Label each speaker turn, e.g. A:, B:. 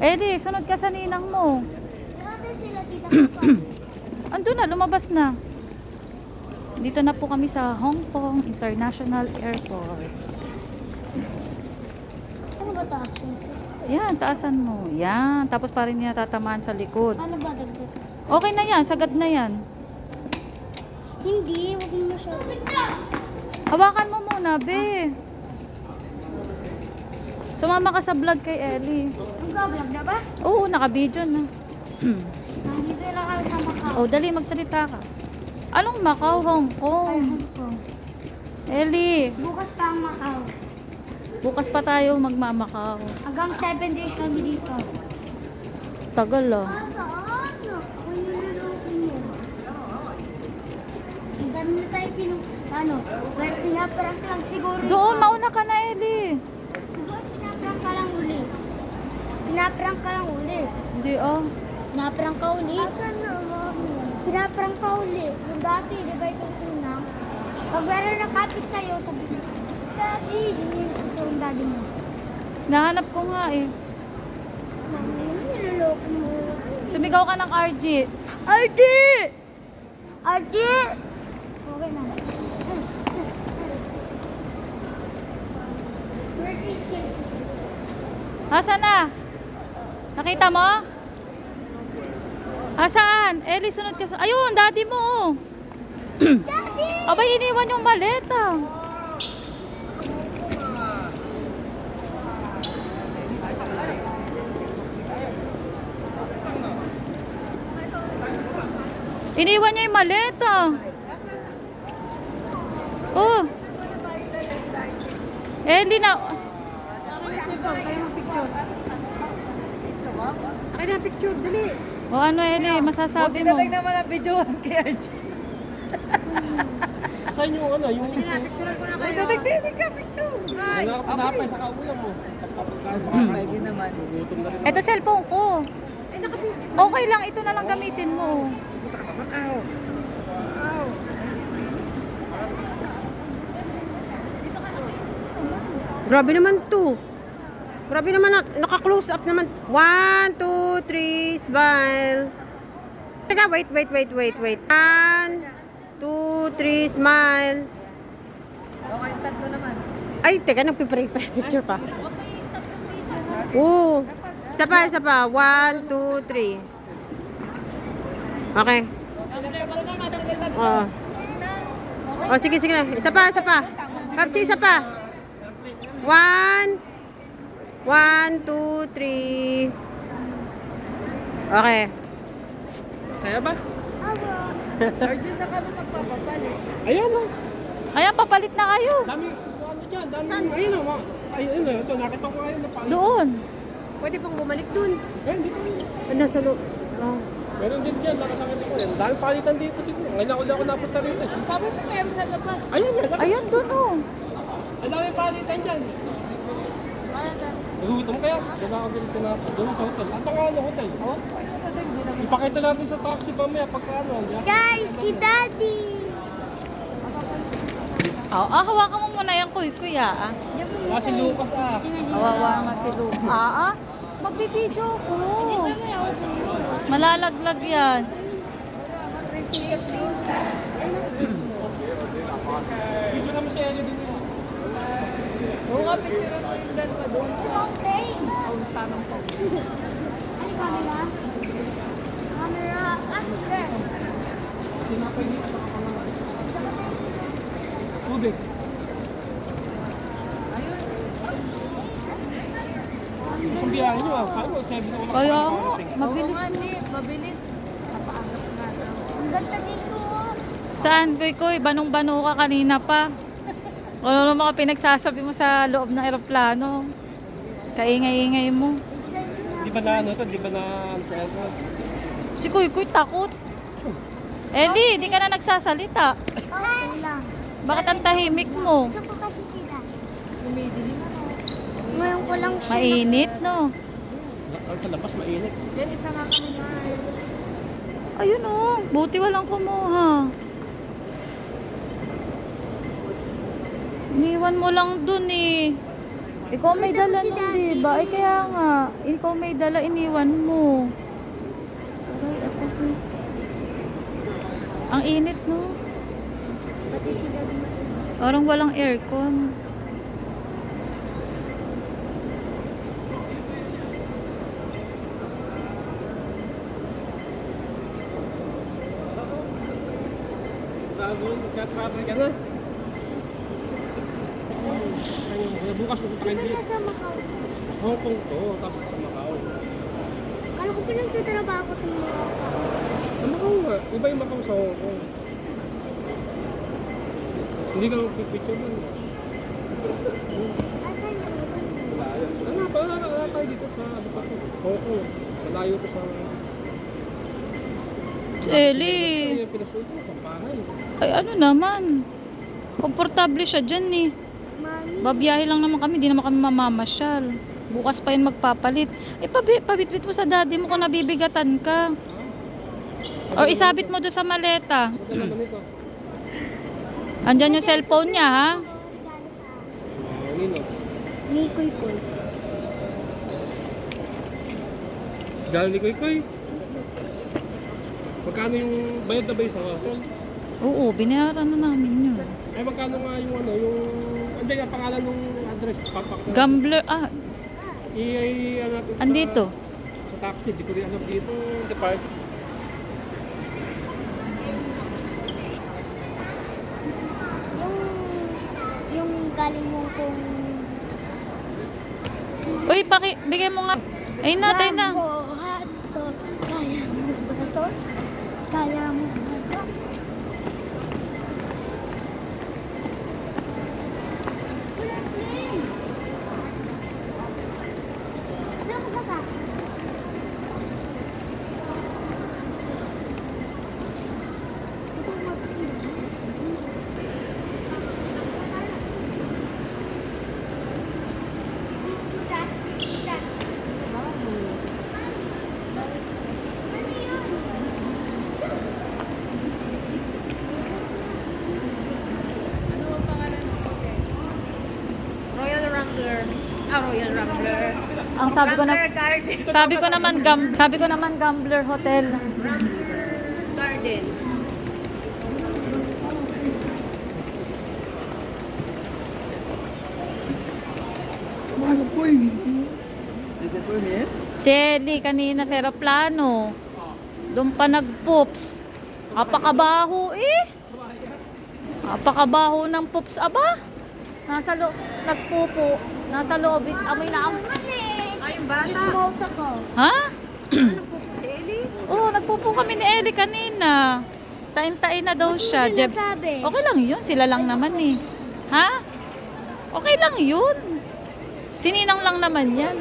A: Eli, sunod ka sa ninang mo.
B: Nasaan sila, tita ko?
A: Andun na, lumabas na. Dito na po kami sa Hong Kong International Airport.
B: Ano ba taas yun?
A: Yan, taasan mo. Yan, tapos pa rin niya tatamaan sa likod.
B: Ano ba dagdag?
A: Okay na yan, sagad na yan.
B: Hindi, huwag mo masyado.
A: Hawakan mo muna, be. Sumama ka sa vlog kay Ellie.
B: Nag-vlog na ba?
A: Oo, naka-video na.
B: Nandito lang kami sa Macau.
A: Oh, dali, magsalita ka. Anong Macau, Hong
B: Ay,
A: Kong?
B: Hong Kong.
A: Ellie,
B: Bukas pa ang Macau.
A: bukas pa tayo magmamakaw.
B: Hanggang 7 days kami dito.
A: Tagal ah.
B: Saan? Ako yung niloloko mo. Ang dami na tayo ano, well, pinaprank lang siguro.
A: Doon, mauna ka na, Ellie.
B: Siguro pinaprank ka lang uli. Pinaprank ka lang uli.
A: Hindi ah.
B: Pinaprank ka uli? Asan na, mami? Pinaprank ka uli. Yung dati, di ba ito na? Pag meron nakapit sa'yo, sabi ko, Daddy, yun yung daddy mo.
A: Nahanap ko nga eh.
B: Mami, niloloko mo.
A: Sumigaw ka ng RG.
B: RD! RD! Okay na. Where is she?
A: Asan na? Nakita mo? Asaan? Ellie, sunod ka sa... Ayun, daddy mo oh.
B: Daddy!
A: Abay, iniwan yung maleta. Iniwan niya yung maleta. Oh. Ellie na...
C: Akin na picture, dali.
A: O ano, Ellie, masasabi mo?
D: naman ang video kay RJ.
E: Saan yung ano? Yung
C: Sige na, picturean ko na kayo.
D: Nagtitig ka picture.
C: Hi.
E: wala ka pinapay sa kaulam mo.
D: Pwede naman.
E: Gutom na rin.
A: Ito cellphone ko.
C: Ay, nakapicture.
A: Okay lang, ito na lang gamitin mo.
C: Grabe naman to. Grabe naman, naka-close up naman. 1, 2, 3, smile. Teka, wait. 1, 2, 3, smile.
D: Okay, tatlo naman.
C: Ay, teka, nagpipicture pa. Oo. Isa pa. 1, 2, 3. Okay. Oh. Oh, sige na. Isa pa. Papsi, isa pa. 1, 2, 3. Okay.
E: Saya ba?
D: RJ, sa kami magpapapalit.
E: Ayan o.
A: Ayan, papalit na kayo.
E: Dami ano dyan. Dami. Ayun o. Ayun o. Ito, nakita ko ngayon na paano.
A: Doon.
C: Pwede pang bumalik dun.
E: Ayun, dito.
C: Nasa loob. Oh.
E: Meron din dyan. Nakita ko yan. Dami palitan dito siguro. Ngayon ako napunta rito.
D: Sabi mo meron sa labas.
E: Ayun yan.
A: Ayun, doon oh.
E: Ang dami palitan dyan. Nagugutom kaya? Kaya ako ganito na. Doon sa hotel. Ang pangalan ng hotel? Oh? Ipakita natin sa taxi mamaya pagka ano.
B: Guys, si Daddy!
A: Hawakan mo muna yung kuy-kuy ah.
E: Kasi Lucas ah.
A: Kawawa nga si Luca. Magbibideo ko. Malalaglag yan.
E: Video naman si Ellie din yun.
D: Oo nga, picture mo yung dalawa doon sa tanong ko.
B: Ano camera? Camera? Ano sir?
E: Sinapay dito. Tubig. Isang biyahe nyo ah. Kaya mo, 7 o'clock.
A: Kaya nga, mabilis.
D: Mabilis. Napaangat nga daw.
B: Ang ganda dito.
A: Saan, kuy-kuy? Banong-bano ka kanina pa. Ano naman ka pinagsasabi mo sa loob ng eroplano? Kaingay-ingay mo.
E: Di ba na ano to? Di ba na ano sa airport?
A: Si kuy-kuy takot. Ellie, di ka na nagsasalita.
B: Okay lang.
A: Bakit ang tahimik mo?
B: Gusto ko kasi sila. Ngayon ko lang siya.
A: Mainit, no?
E: Sa labas mainit.
D: Yan, isa nga kami na.
A: Ayun oh, buti walang kumuha. Iniwan mo lang dun eh. Ikaw may dala nun, di ba? Ay, kaya nga. Ikaw may dala, iniwan mo. Aray, asap na. Ang init, no?
B: Pati si Daddy.
A: Parang walang aircon.
E: Magka-travel ka na. Bukas pupunta kayo
B: Di ba
E: dito.
B: nasa Macau?
E: Hong Kong to, tapos sa Macau.
B: Kala ko pinagtatrabaho ko sa Macau.
E: Sa Macau nga, iba yung Macau sa Hong Kong. Hindi ka magpipicture doon.
B: Asan yun?
E: Ano ba? Wala tayo dito sa ano pa to? Hong Kong. Malayo ko sa...
A: Ellie.
E: Yung pinasuot ko, pampahay.
A: Ay, ano naman. Komportable siya dyan eh.
B: Mami.
A: Babiyahe lang naman kami, di naman kami mamamasyal. Bukas pa yun magpapalit. Eh, pabitbit mo sa daddy mo kung nabibigatan ka. Or isabit mo doon sa maleta.
E: Ito naman ito.
A: Andyan yung cellphone niya, ha?
E: Nino.
B: Ni Kuy Kuy.
E: Galing ni Koy Koy. Magkano yung bayad na ba sa hotel?
A: Oo, binayaran na namin yun.
E: Ay magkano nga yung ano, yung... Hindi nga pangalan ng address. Papakita.
A: Gambler,
E: Ano natin
A: andito.
E: Sa taxi, di ko rin alam dito. Depart.
B: Yung galing Hong Kong.
A: Uy, bigay mo nga. Ayun na, tayo na.
B: Kaya mo ba to? Kaya mo ba to?
C: Royal Rambler. Royal Rambler.
A: Ang sabi ko naman Gambler Hotel.
C: Garden.
A: Shelly, kanina sa aeroplano. Doon pa nag-poops. Apakabaho eh. Apakabaho ng poops, aba. Nasa loob, nagpupo. Nasa loob, amoy na amoy.
B: Ay, yung bata. Chismosa ko.
A: Ha?
C: Ano po si Ellie?
A: Oo, nagpupo kami ni Ellie kanina. Tain-tain na daw siya.
B: Ano
A: Jebs.
B: sinasabi?
A: Okay lang yun, sila lang naman eh. Ha? Okay lang yun. Sininang lang naman yan.